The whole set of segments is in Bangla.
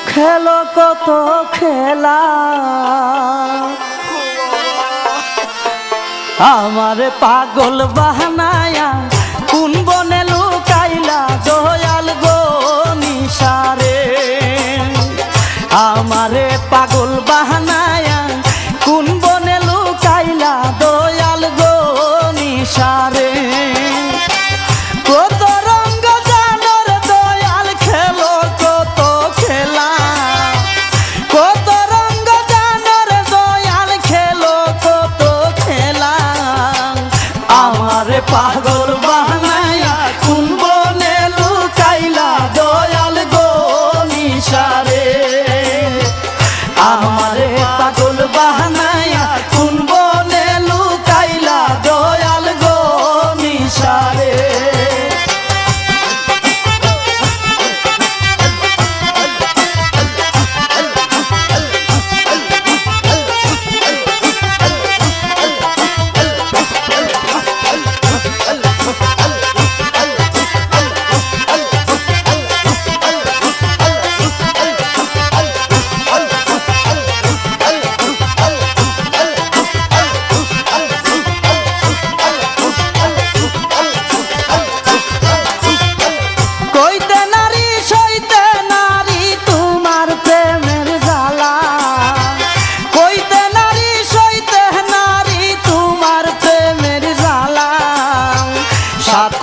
খেলো কত খেলা আমারে পাগল বাহানায়া কোন বনে লুকাইলা দয়াল গো নিশারে আমারে পাগল বাহানায়া কোন বনে লুকাইলা দয়াল গো নিশারে কত রঙ্গ জানর দয়াল খেলো কত খেলা কত রঙ্গ জানর দয়াল খেলো কত খেলা আমারে পাগল বানায়া কোন বনে লুকাইলা দয়াল গো নিশারে আমারে পাগল বানায়া কোন বনে লুকাইলা দয়াল গো নিশারে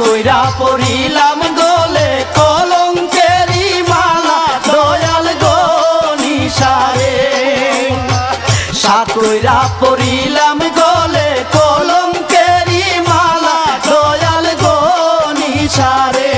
কইরা পড়িলাম গলে কলঙ্কেরি মালা দয়াল গো নিশারে সাত কইরা পড়িলাম গলে কলঙ্কেরি মালা দয়াল গো নিশারে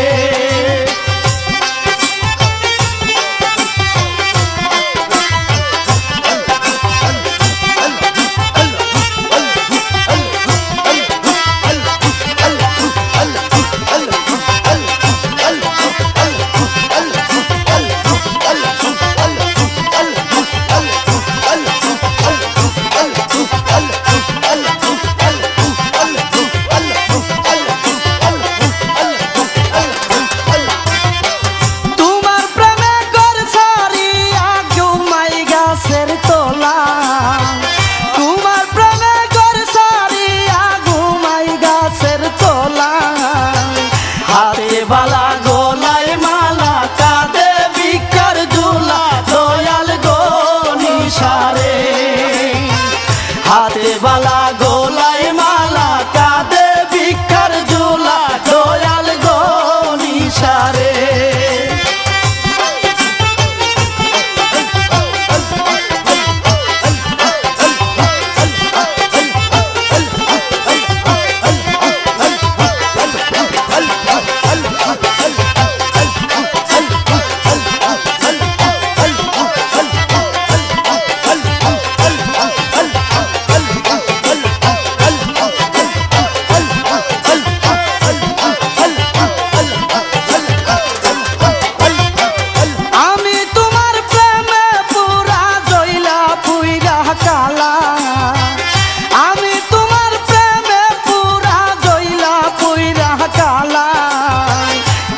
বালা গোলায় মালা কাঁদে ভিক্ষার ঝুলা দয়াল গো নিশারে হাতে বালা গোলায় মালা কাঁদে ভিক্ষার ঝুলা দয়াল গো নিশারে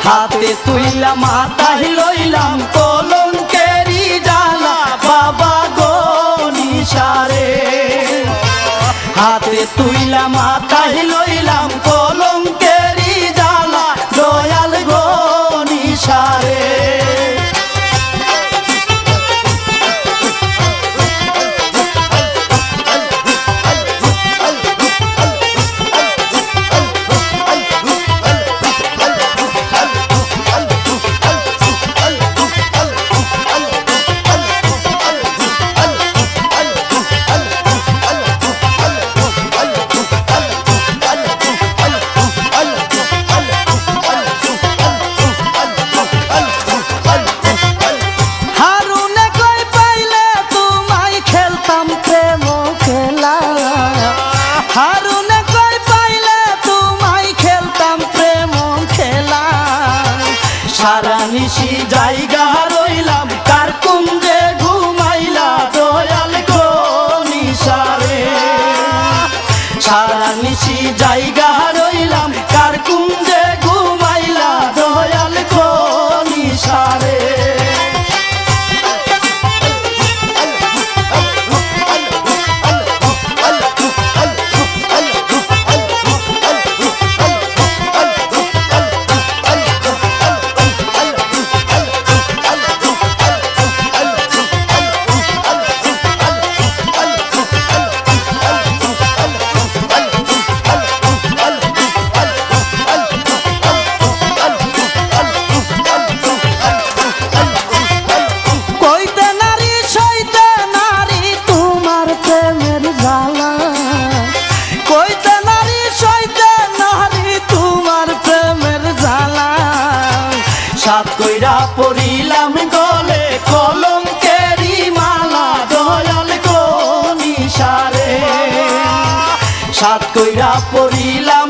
হাতে তুইলা মাথায় লইলাম কলঙ্কেরি জালা বাবা গো নিশারে হাতে তুইলা মাথায় লইলাম কলঙ্কেরি জালা দয়াল গো নিশারে নিশি জায়গা রইলাম কার কুঞ্জে ঘুমাইলা দয়াল গো নিশারে সারা নিশি জায়গা রইলাম কার কুঞ্জে ঘুমাইলা দয়াল গো নিশারে সাত কইরা পড়িলাম গলে কলঙ্কেরি মালা দয়াল গো নিশারে সাত কইরা পড়িলাম